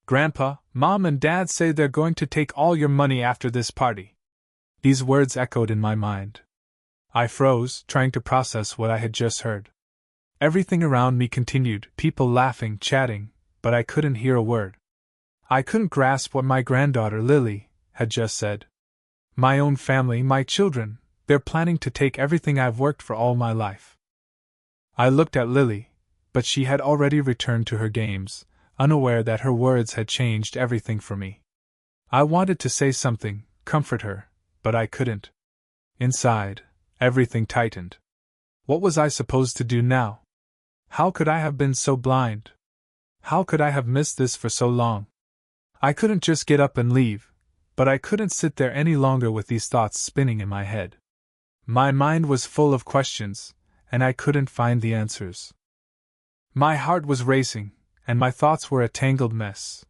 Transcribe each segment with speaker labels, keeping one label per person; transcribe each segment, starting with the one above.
Speaker 1: Grandpa, Mom and Dad say they're going to take all your money after this party. These words echoed in my mind. I froze, trying to process what I had just heard. Everything around me continued, people laughing, chatting, but I couldn't hear a word. I couldn't grasp what my granddaughter, Lily, had just said. My own family, my children, they're planning to take everything I've worked for all my life. I looked at Lily, but she had already returned to her games, unaware that her words had changed everything for me. I wanted to say something, comfort her, but I couldn't. Inside, everything tightened. What was I supposed to do now? How could I have been so blind? How could I have missed this for so long? I couldn't just get up and leave, but I couldn't sit there any longer with these thoughts spinning in my head. My mind was full of questions, and I couldn't find the answers. My heart was racing, and my thoughts were a tangled mess.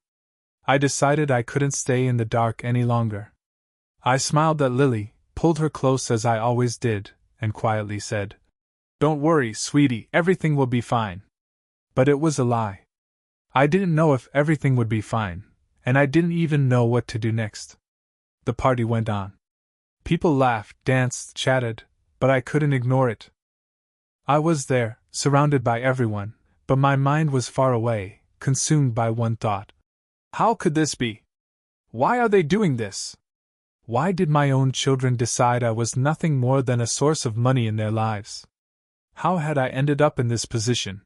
Speaker 1: I decided I couldn't stay in the dark any longer. I smiled at Lily, pulled her close as I always did, and quietly said, "Don't worry, sweetie, everything will be fine." But it was a lie. I didn't know if everything would be fine, and I didn't even know what to do next. The party went on. People laughed, danced, chatted, but I couldn't ignore it. I was there, surrounded by everyone, but my mind was far away, consumed by one thought. How could this be? Why are they doing this? Why did my own children decide I was nothing more than a source of money in their lives? How had I ended up in this position?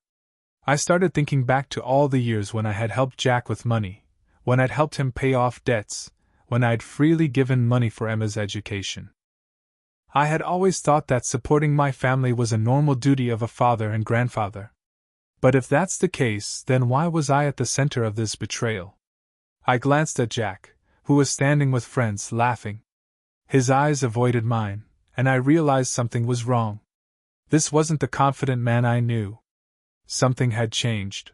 Speaker 1: I started thinking back to all the years when I had helped Jack with money, when I'd helped him pay off debts, when I'd freely given money for Emma's education. I had always thought that supporting my family was a normal duty of a father and grandfather. But if that's the case, then why was I at the center of this betrayal? I glanced at Jack, who was standing with friends, laughing. His eyes avoided mine, and I realized something was wrong. This wasn't the confident man I knew. Something had changed.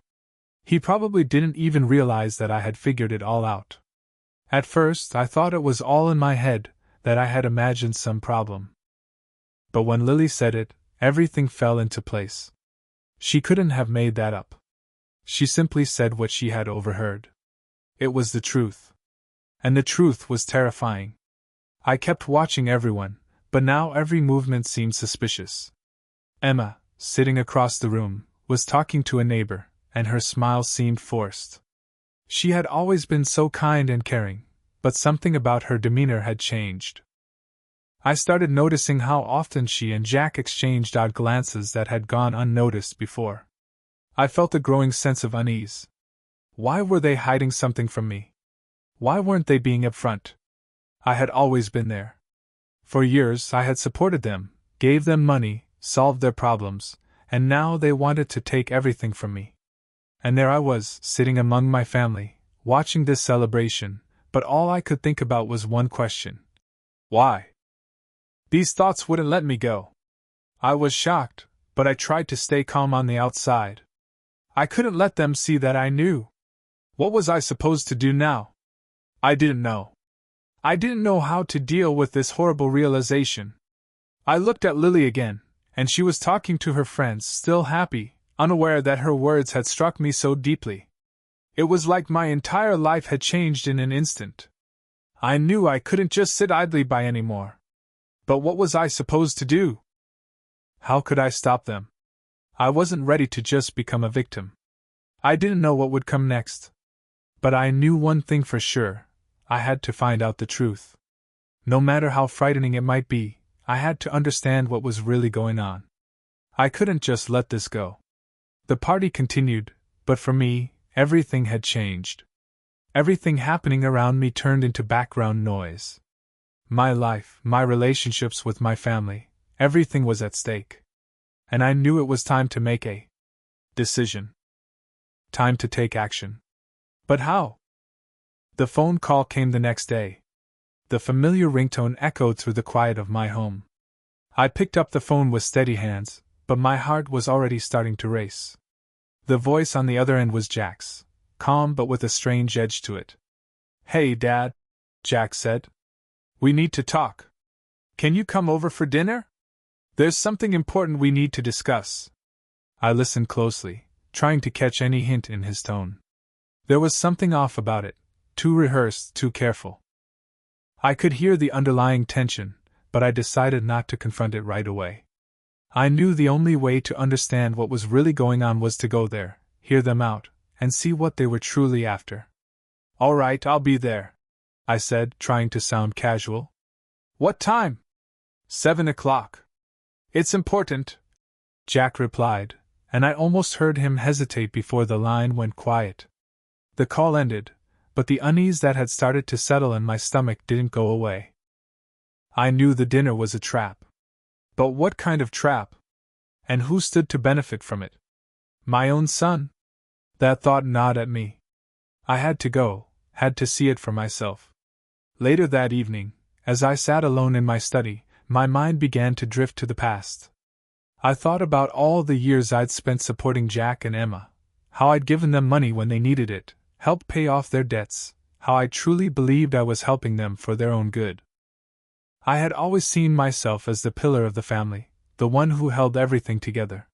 Speaker 1: He probably didn't even realize that I had figured it all out. At first, I thought it was all in my head, that I had imagined some problem. But when Lily said it, everything fell into place. She couldn't have made that up. She simply said what she had overheard. It was the truth. And the truth was terrifying. I kept watching everyone, but now every movement seemed suspicious. Emma, sitting across the room, was talking to a neighbor, and her smile seemed forced. She had always been so kind and caring, but something about her demeanor had changed. I started noticing how often she and Jack exchanged odd glances that had gone unnoticed before. I felt a growing sense of unease. Why were they hiding something from me? Why weren't they being upfront? I had always been there. For years I had supported them, gave them money, solved their problems, and now they wanted to take everything from me. And there I was, sitting among my family, watching this celebration, but all I could think about was one question. Why? These thoughts wouldn't let me go. I was shocked, but I tried to stay calm on the outside. I couldn't let them see that I knew. What was I supposed to do now? I didn't know. I didn't know how to deal with this horrible realization. I looked at Lily again, and she was talking to her friends, still happy, unaware that her words had struck me so deeply. It was like my entire life had changed in an instant. I knew I couldn't just sit idly by anymore. But what was I supposed to do? How could I stop them? I wasn't ready to just become a victim. I didn't know what would come next. But I knew one thing for sure. I had to find out the truth. No matter how frightening it might be, I had to understand what was really going on. I couldn't just let this go. The party continued, but for me, everything had changed. Everything happening around me turned into background noise. My life, my relationships with my family, everything was at stake. And I knew it was time to make a decision. Time to take action. But how? The phone call came the next day. The familiar ringtone echoed through the quiet of my home. I picked up the phone with steady hands, but my heart was already starting to race. The voice on the other end was Jack's, calm but with a strange edge to it. "Hey, Dad," Jack said. "We need to talk. Can you come over for dinner? There's something important we need to discuss." I listened closely, trying to catch any hint in his tone. There was something off about it, too rehearsed, too careful. I could hear the underlying tension, but I decided not to confront it right away. I knew the only way to understand what was really going on was to go there, hear them out, and see what they were truly after. "All right, I'll be there," I said, trying to sound casual. "What time?" 7 o'clock. "It's important," Jack replied, and I almost heard him hesitate before the line went quiet. The call ended, but the unease that had started to settle in my stomach didn't go away. I knew the dinner was a trap. But what kind of trap? And who stood to benefit from it? My own son? That thought gnawed at me. I had to go, had to see it for myself. Later that evening, as I sat alone in my study, my mind began to drift to the past. I thought about all the years I'd spent supporting Jack and Emma, how I'd given them money when they needed it, helped pay off their debts, how I truly believed I was helping them for their own good. I had always seen myself as the pillar of the family, the one who held everything together.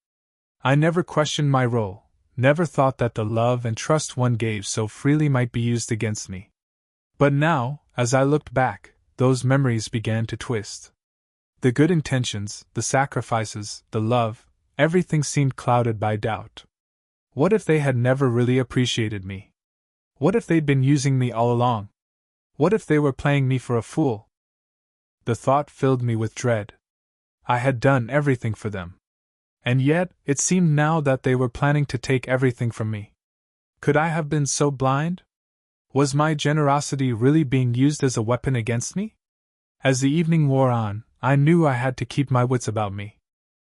Speaker 1: I never questioned my role, never thought that the love and trust one gave so freely might be used against me. But now, as I looked back, those memories began to twist. The good intentions, the sacrifices, the love, everything seemed clouded by doubt. What if they had never really appreciated me? What if they'd been using me all along? What if they were playing me for a fool? The thought filled me with dread. I had done everything for them. And yet, it seemed now that they were planning to take everything from me. Could I have been so blind? Was my generosity really being used as a weapon against me? As the evening wore on, I knew I had to keep my wits about me.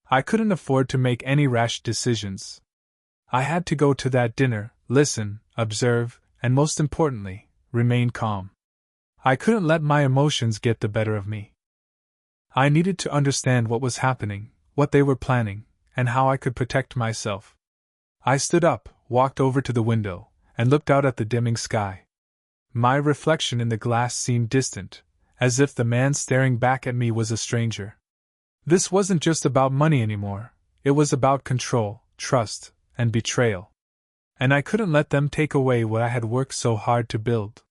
Speaker 1: I couldn't afford to make any rash decisions. I had to go to that dinner, listen, observe, and most importantly, remain calm. I couldn't let my emotions get the better of me. I needed to understand what was happening, what they were planning, and how I could protect myself. I stood up, walked over to the window, and looked out at the dimming sky. My reflection in the glass seemed distant, as if the man staring back at me was a stranger. This wasn't just about money anymore, it was about control, trust, and betrayal. And I couldn't let them take away what I had worked so hard to build.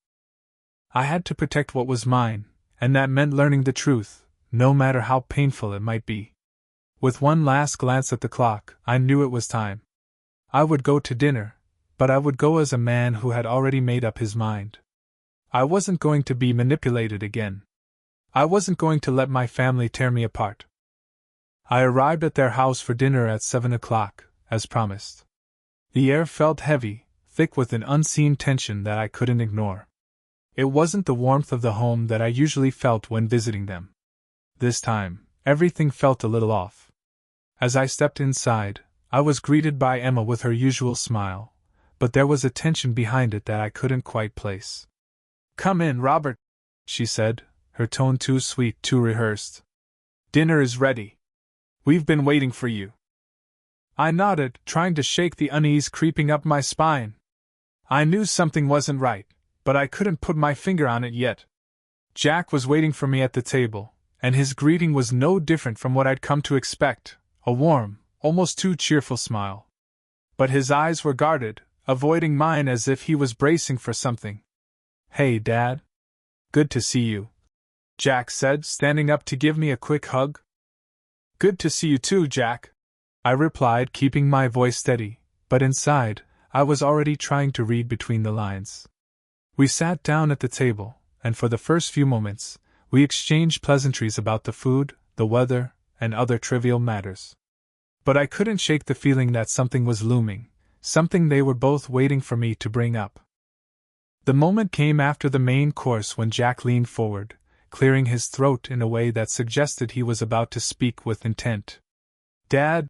Speaker 1: I had to protect what was mine, and that meant learning the truth, no matter how painful it might be. With one last glance at the clock, I knew it was time. I would go to dinner, but I would go as a man who had already made up his mind. I wasn't going to be manipulated again. I wasn't going to let my family tear me apart. I arrived at their house for dinner at 7 o'clock, as promised. The air felt heavy, thick with an unseen tension that I couldn't ignore. It wasn't the warmth of the home that I usually felt when visiting them. This time, everything felt a little off. As I stepped inside, I was greeted by Emma with her usual smile, but there was a tension behind it that I couldn't quite place. "Come in, Robert," she said, her tone too sweet, too rehearsed. "Dinner is ready. We've been waiting for you." I nodded, trying to shake the unease creeping up my spine. I knew something wasn't right, but I couldn't put my finger on it yet. Jack was waiting for me at the table, and his greeting was no different from what I'd come to expect, a warm, almost too cheerful smile. But his eyes were guarded, avoiding mine as if he was bracing for something. "Hey, Dad. Good to see you," Jack said, standing up to give me a quick hug. "Good to see you too, Jack," I replied, keeping my voice steady, but inside, I was already trying to read between the lines. We sat down at the table, and for the first few moments, we exchanged pleasantries about the food, the weather, and other trivial matters. But I couldn't shake the feeling that something was looming, something they were both waiting for me to bring up. The moment came after the main course when Jack leaned forward, clearing his throat in a way that suggested he was about to speak with intent. "Dad,"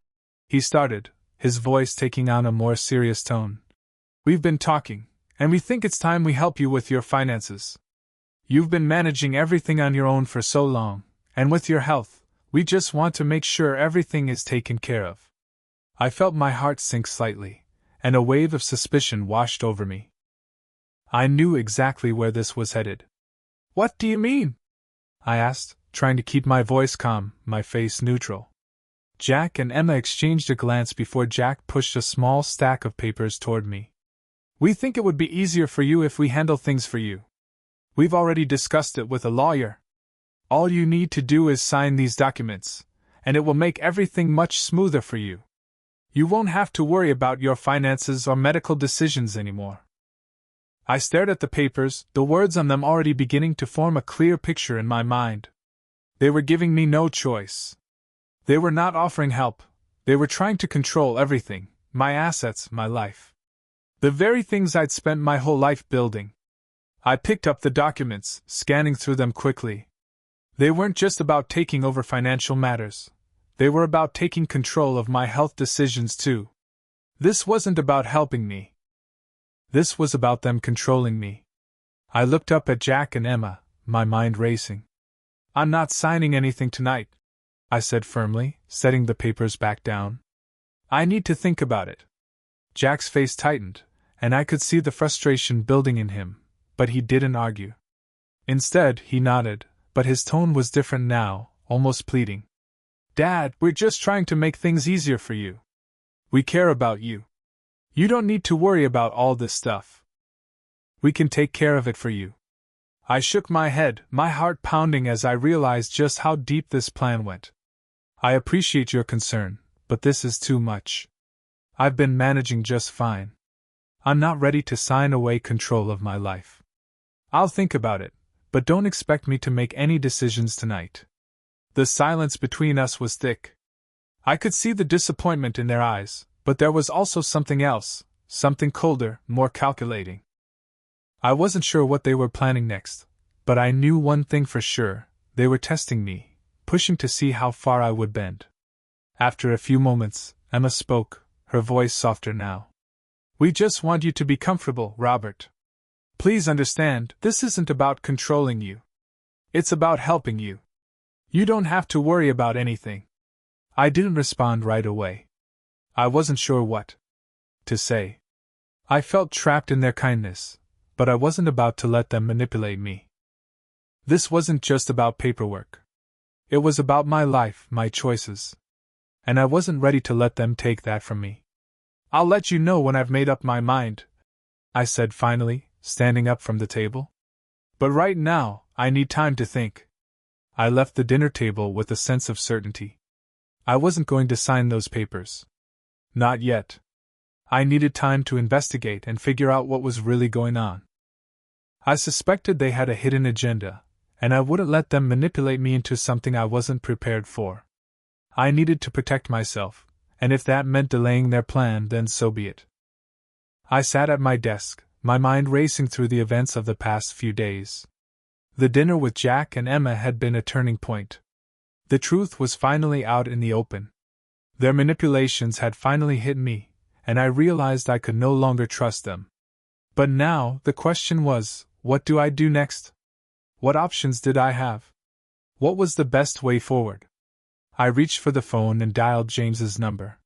Speaker 1: he started, his voice taking on a more serious tone. "We've been talking, and we think it's time we help you with your finances. You've been managing everything on your own for so long, and with your health, we just want to make sure everything is taken care of." I felt my heart sink slightly, and a wave of suspicion washed over me. I knew exactly where this was headed. "What do you mean?" I asked, trying to keep my voice calm, my face neutral. Jack and Emma exchanged a glance before Jack pushed a small stack of papers toward me. We think it would be easier for you if we handle things for you. We've already discussed it with a lawyer. All you need to do is sign these documents, and it will make everything much smoother for you. You won't have to worry about your finances or medical decisions anymore. I stared at the papers, the words on them already beginning to form a clear picture in my mind. They were giving me no choice. They were not offering help. They were trying to control everything, my assets, my life. The very things I'd spent my whole life building. I picked up the documents, scanning through them quickly. They weren't just about taking over financial matters. They were about taking control of my health decisions too. This wasn't about helping me. This was about them controlling me. I looked up at Jack and Emma, my mind racing. I'm not signing anything tonight, I said firmly, setting the papers back down. I need to think about it. Jack's face tightened, and I could see the frustration building in him, but he didn't argue. Instead, he nodded, but his tone was different now, almost pleading. Dad, we're just trying to make things easier for you. We care about you. You don't need to worry about all this stuff. We can take care of it for you. I shook my head, my heart pounding as I realized just how deep this plan went. I appreciate your concern, but this is too much. I've been managing just fine. I'm not ready to sign away control of my life. I'll think about it, but don't expect me to make any decisions tonight. The silence between us was thick. I could see the disappointment in their eyes, but there was also something else, something colder, more calculating. I wasn't sure what they were planning next, but I knew one thing for sure: they were testing me, pushing to see how far I would bend. After a few moments, Emma spoke, her voice softer now. We just want you to be comfortable, Robert. Please understand, this isn't about controlling you. It's about helping you. You don't have to worry about anything. I didn't respond right away. I wasn't sure what to say. I felt trapped in their kindness, but I wasn't about to let them manipulate me. This wasn't just about paperwork. It was about my life, my choices. And I wasn't ready to let them take that from me. I'll let you know when I've made up my mind, I said finally, standing up from the table. But right now, I need time to think. I left the dinner table with a sense of certainty. I wasn't going to sign those papers. Not yet. I needed time to investigate and figure out what was really going on. I suspected they had a hidden agenda, and I wouldn't let them manipulate me into something I wasn't prepared for. I needed to protect myself, and if that meant delaying their plan, then so be it. I sat at my desk, my mind racing through the events of the past few days. The dinner with Jack and Emma had been a turning point. The truth was finally out in the open. Their manipulations had finally hit me, and I realized I could no longer trust them. But now, the question was, what do I do next? What options did I have? What was the best way forward? I reached for the phone and dialed James's number.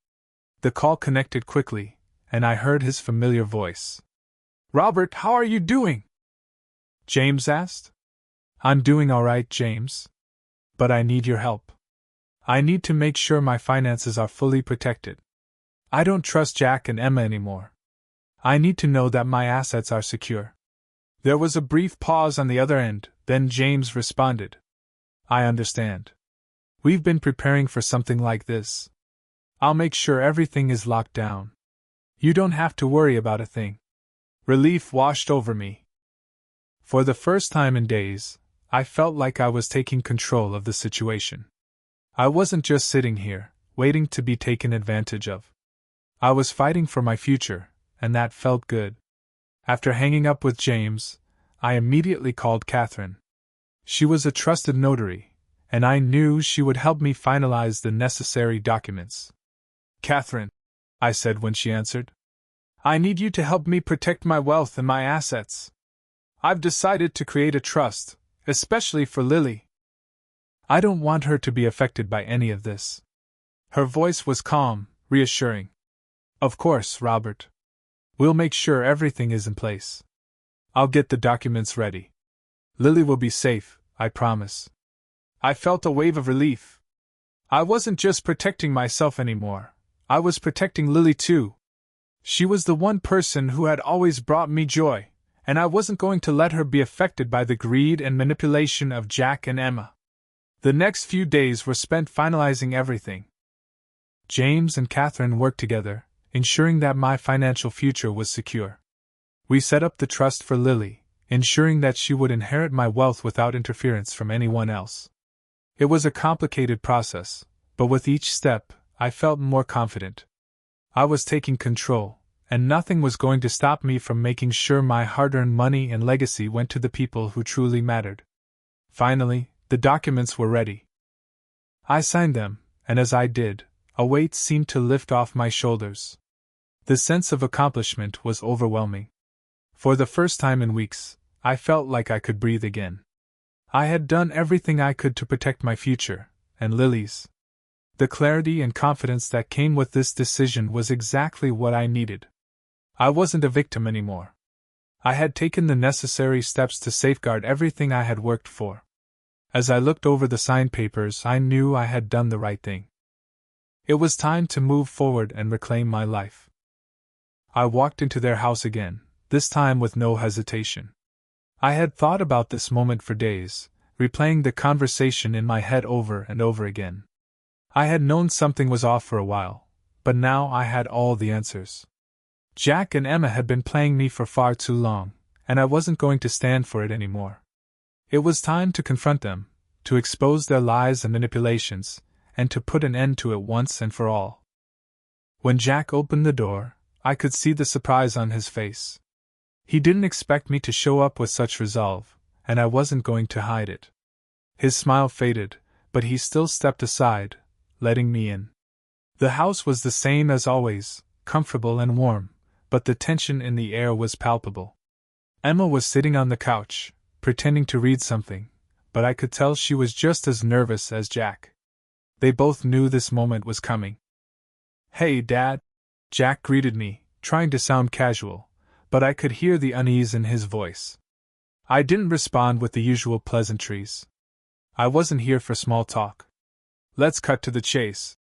Speaker 1: The call connected quickly, and I heard his familiar voice. Robert, how are you doing? James asked. I'm doing all right, James. But I need your help. I need to make sure my finances are fully protected. I don't trust Jack and Emma anymore. I need to know that my assets are secure. There was a brief pause on the other end, then James responded. I understand. We've been preparing for something like this. I'll make sure everything is locked down. You don't have to worry about a thing. Relief washed over me. For the first time in days, I felt like I was taking control of the situation. I wasn't just sitting here, waiting to be taken advantage of. I was fighting for my future, and that felt good. After hanging up with James, I immediately called Catherine. She was a trusted notary, and I knew she would help me finalize the necessary documents. Catherine, I said when she answered, I need you to help me protect my wealth and my assets. I've decided to create a trust, especially for Lily. I don't want her to be affected by any of this. Her voice was calm, reassuring. Of course, Robert. We'll make sure everything is in place. I'll get the documents ready. Lily will be safe, I promise. I felt a wave of relief. I wasn't just protecting myself anymore. I was protecting Lily too. She was the one person who had always brought me joy, and I wasn't going to let her be affected by the greed and manipulation of Jack and Emma. The next few days were spent finalizing everything. James and Catherine worked together, ensuring that my financial future was secure. We set up the trust for Lily, ensuring that she would inherit my wealth without interference from anyone else. It was a complicated process, but with each step, I felt more confident. I was taking control, and nothing was going to stop me from making sure my hard-earned money and legacy went to the people who truly mattered. Finally, the documents were ready. I signed them, and as I did, a weight seemed to lift off my shoulders. The sense of accomplishment was overwhelming. For the first time in weeks, I felt like I could breathe again. I had done everything I could to protect my future, and Lily's. The clarity and confidence that came with this decision was exactly what I needed. I wasn't a victim anymore. I had taken the necessary steps to safeguard everything I had worked for. As I looked over the signed papers, I knew I had done the right thing. It was time to move forward and reclaim my life. I walked into their house again, this time with no hesitation. I had thought about this moment for days, replaying the conversation in my head over and over again. I had known something was off for a while, but now I had all the answers. Jack and Emma had been playing me for far too long, and I wasn't going to stand for it anymore. It was time to confront them, to expose their lies and manipulations, and to put an end to it once and for all. When Jack opened the door, I could see the surprise on his face. He didn't expect me to show up with such resolve, and I wasn't going to hide it. His smile faded, but he still stepped aside, letting me in. The house was the same as always, comfortable and warm, but the tension in the air was palpable. Emma was sitting on the couch, pretending to read something, but I could tell she was just as nervous as Jack. They both knew this moment was coming. "Hey, Dad," Jack greeted me, trying to sound casual, but I could hear the unease in his voice. I didn't respond with the usual pleasantries. I wasn't here for small talk. "Let's cut to the chase,"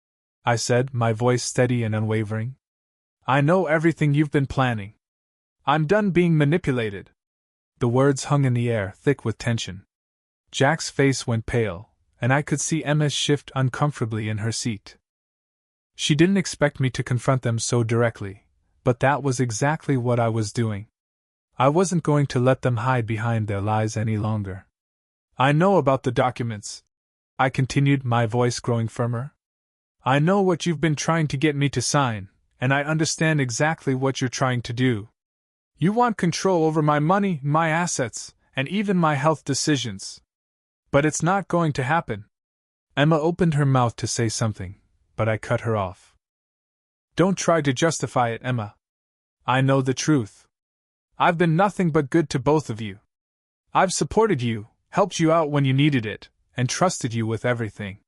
Speaker 1: I said, my voice steady and unwavering. "I know everything you've been planning. I'm done being manipulated." The words hung in the air, thick with tension. Jack's face went pale, and I could see Emma shift uncomfortably in her seat. She didn't expect me to confront them so directly, but that was exactly what I was doing. I wasn't going to let them hide behind their lies any longer. "I know about the documents," I continued, my voice growing firmer. "I know what you've been trying to get me to sign, and I understand exactly what you're trying to do. You want control over my money, my assets, and even my health decisions. But it's not going to happen." Emma opened her mouth to say something, but I cut her off. "Don't try to justify it, Emma. I know the truth. I've been nothing but good to both of you. I've supported you, helped you out when you needed it, and trusted you with everything.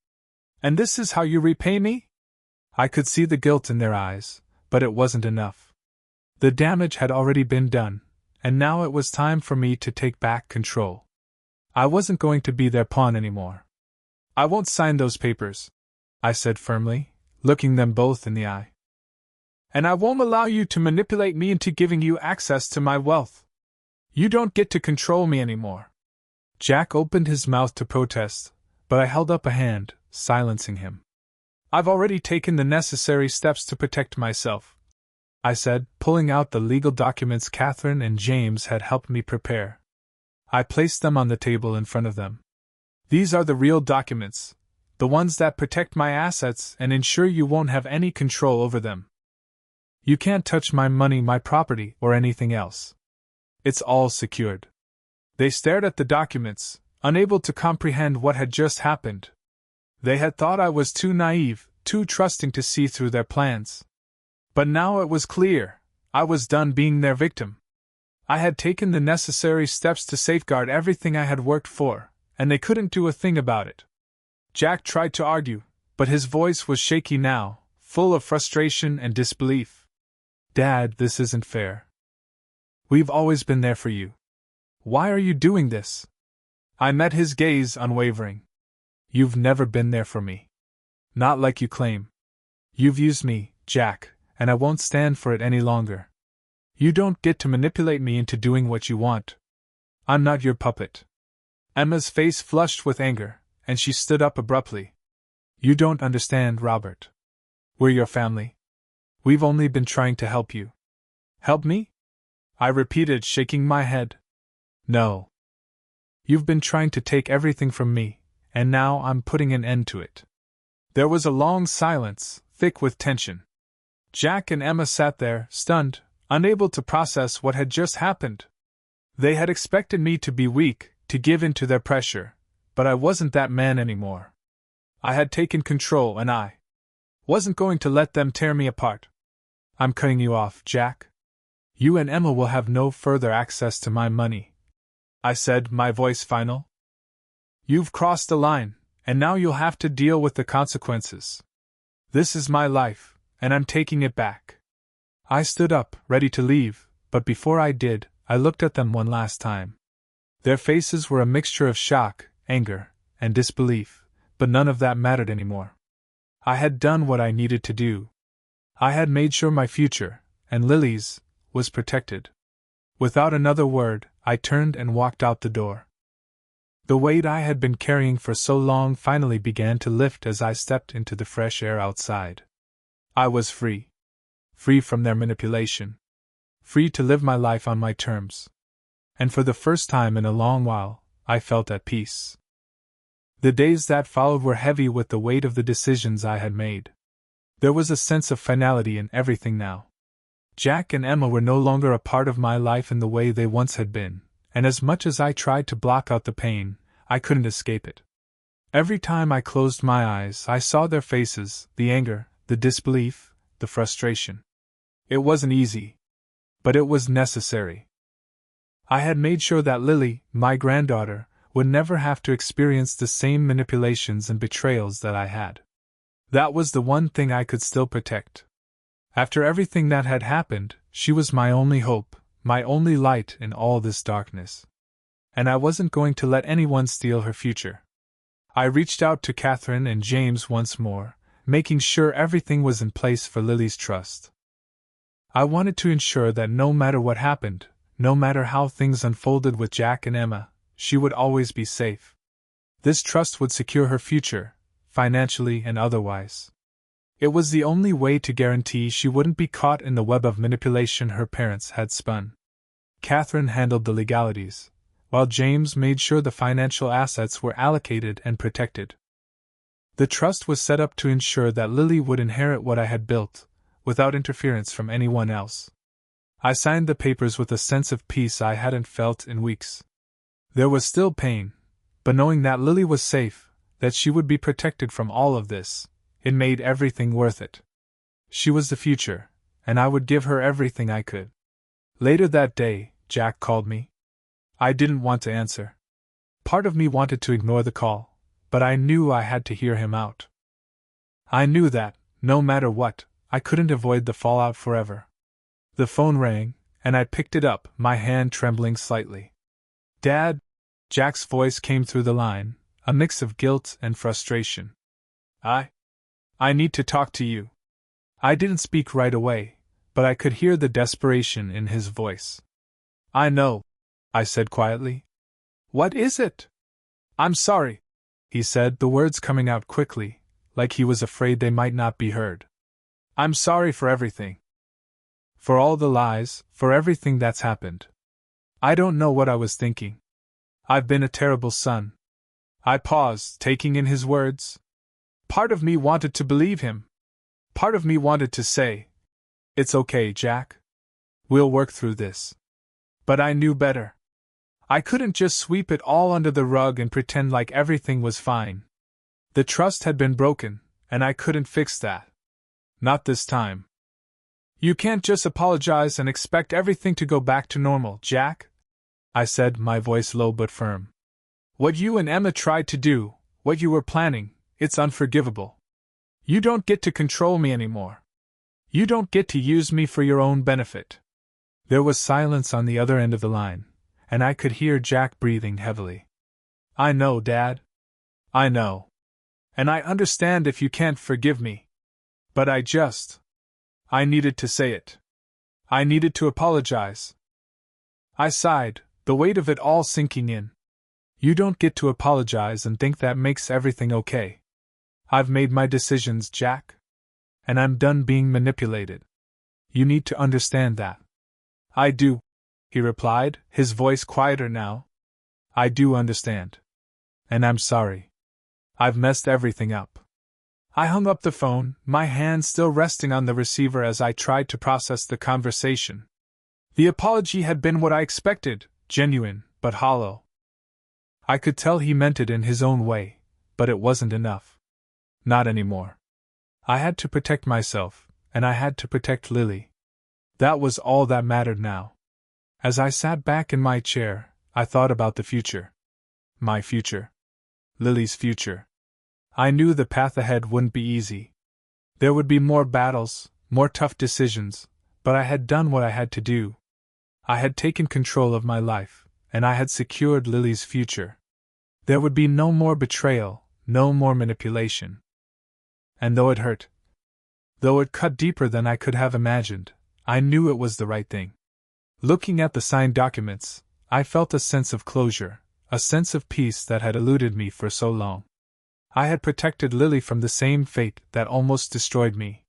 Speaker 1: And this is how you repay me?" I could see the guilt in their eyes, but it wasn't enough. The damage had already been done, and now it was time for me to take back control. I wasn't going to be their pawn anymore. "I won't sign those papers," I said firmly, looking them both in the eye. "And I won't allow you to manipulate me into giving you access to my wealth. You don't get to control me anymore." Jack opened his mouth to protest, but I held up a hand, silencing him. "I've already taken the necessary steps to protect myself," I said, pulling out the legal documents Catherine and James had helped me prepare. I placed them on the table in front of them. "These are the real documents, the ones that protect my assets and ensure you won't have any control over them. You can't touch my money, my property, or anything else. It's all secured." They stared at the documents, unable to comprehend what had just happened. They had thought I was too naive, too trusting to see through their plans. But now it was clear, I was done being their victim. I had taken the necessary steps to safeguard everything I had worked for, and they couldn't do a thing about it. Jack tried to argue, but his voice was shaky now, full of frustration and disbelief. "Dad, this isn't fair. We've always been there for you. Why are you doing this?" I met his gaze, unwavering. "You've never been there for me. Not like you claim. You've used me, Jack, and I won't stand for it any longer. You don't get to manipulate me into doing what you want. I'm not your puppet." Emma's face flushed with anger, and she stood up abruptly. "You don't understand, Robert. We're your family. We've only been trying to help you." "Help me?" I repeated, shaking my head. "No. You've been trying to take everything from me, and now I'm putting an end to it." There was a long silence, thick with tension. Jack and Emma sat there, stunned, unable to process what had just happened. They had expected me to be weak, to give in to their pressure, but I wasn't that man anymore. I had taken control, and I wasn't going to let them tear me apart. "I'm cutting you off, Jack. You and Emma will have no further access to my money," I said, my voice final. "You've crossed the line, and now you'll have to deal with the consequences. This is my life, and I'm taking it back." I stood up, ready to leave, but before I did, I looked at them one last time. Their faces were a mixture of shock, anger, and disbelief, but none of that mattered anymore. I had done what I needed to do. I had made sure my future, and Lily's, was protected. Without another word, I turned and walked out the door. The weight I had been carrying for so long finally began to lift as I stepped into the fresh air outside. I was free. Free from their manipulation. Free to live my life on my terms. And for the first time in a long while, I felt at peace. The days that followed were heavy with the weight of the decisions I had made. There was a sense of finality in everything now. Jack and Emma were no longer a part of my life in the way they once had been, and as much as I tried to block out the pain, I couldn't escape it. Every time I closed my eyes, I saw their faces, the anger, the disbelief, the frustration. It wasn't easy, but it was necessary. I had made sure that Lily, my granddaughter, would never have to experience the same manipulations and betrayals that I had. That was the one thing I could still protect. After everything that had happened, she was my only hope, my only light in all this darkness. And I wasn't going to let anyone steal her future. I reached out to Catherine and James once more, making sure everything was in place for Lily's trust. I wanted to ensure that no matter what happened, no matter how things unfolded with Jack and Emma, she would always be safe. This trust would secure her future, financially and otherwise. It was the only way to guarantee she wouldn't be caught in the web of manipulation her parents had spun. Catherine handled the legalities, while James made sure the financial assets were allocated and protected. The trust was set up to ensure that Lily would inherit what I had built, without interference from anyone else. I signed the papers with a sense of peace I hadn't felt in weeks. There was still pain, but knowing that Lily was safe, that she would be protected from all of this, it made everything worth it. She was the future, and I would give her everything I could. Later that day, Jack called me. I didn't want to answer. Part of me wanted to ignore the call, but I knew I had to hear him out. I knew that, no matter what, I couldn't avoid the fallout forever. The phone rang, and I picked it up, my hand trembling slightly. "Dad?" Jack's voice came through the line, a mix of guilt and frustration. I need to talk to you." I didn't speak right away, but I could hear the desperation in his voice. "I know," I said quietly. "What is it?" "I'm sorry," he said, the words coming out quickly, like he was afraid they might not be heard. "I'm sorry for everything. For all the lies, for everything that's happened. I don't know what I was thinking. I've been a terrible son." I paused, taking in his words. Part of me wanted to believe him. Part of me wanted to say, "It's okay, Jack. We'll work through this." But I knew better. I couldn't just sweep it all under the rug and pretend like everything was fine. The trust had been broken, and I couldn't fix that. Not this time. "You can't just apologize and expect everything to go back to normal, Jack," I said, my voice low but firm. "What you and Emma tried to do, what you were planning, it's unforgivable. You don't get to control me anymore. You don't get to use me for your own benefit." There was silence on the other end of the line, and I could hear Jack breathing heavily. "I know, Dad. I know. And I understand if you can't forgive me. But I just I needed to say it. I needed to apologize. I sighed, the weight of it all sinking in. You don't get to apologize and think that makes everything okay. I've made my decisions, Jack. And I'm done being manipulated. You need to understand that. I do, he replied, his voice quieter now. I do understand. And I'm sorry. I've messed everything up. I hung up the phone, my hand still resting on the receiver as I tried to process the conversation. The apology had been what I expected, genuine, but hollow. I could tell he meant it in his own way, but it wasn't enough. Not anymore. I had to protect myself, and I had to protect Lily. That was all that mattered now. As I sat back in my chair, I thought about the future. My future. Lily's future. I knew the path ahead wouldn't be easy. There would be more battles, more tough decisions, but I had done what I had to do. I had taken control of my life, and I had secured Lily's future. There would be no more betrayal, no more manipulation. And though it hurt, though it cut deeper than I could have imagined, I knew it was the right thing. Looking at the signed documents, I felt a sense of closure, a sense of peace that had eluded me for so long. I had protected Lily from the same fate that almost destroyed me.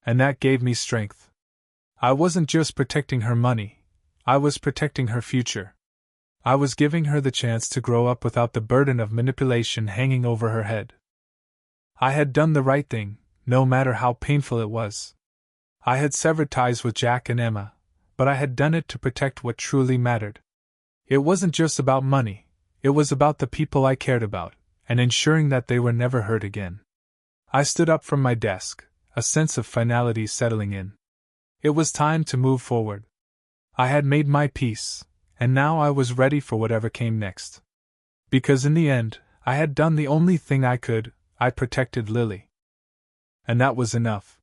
Speaker 1: And that gave me strength. I wasn't just protecting her money, I was protecting her future. I was giving her the chance to grow up without the burden of manipulation hanging over her head. I had done the right thing, no matter how painful it was. I had severed ties with Jack and Emma, but I had done it to protect what truly mattered. It wasn't just about money, it was about the people I cared about, and ensuring that they were never hurt again. I stood up from my desk, a sense of finality settling in. It was time to move forward. I had made my peace, and now I was ready for whatever came next. Because in the end, I had done the only thing I could, I protected Lily. And that was enough.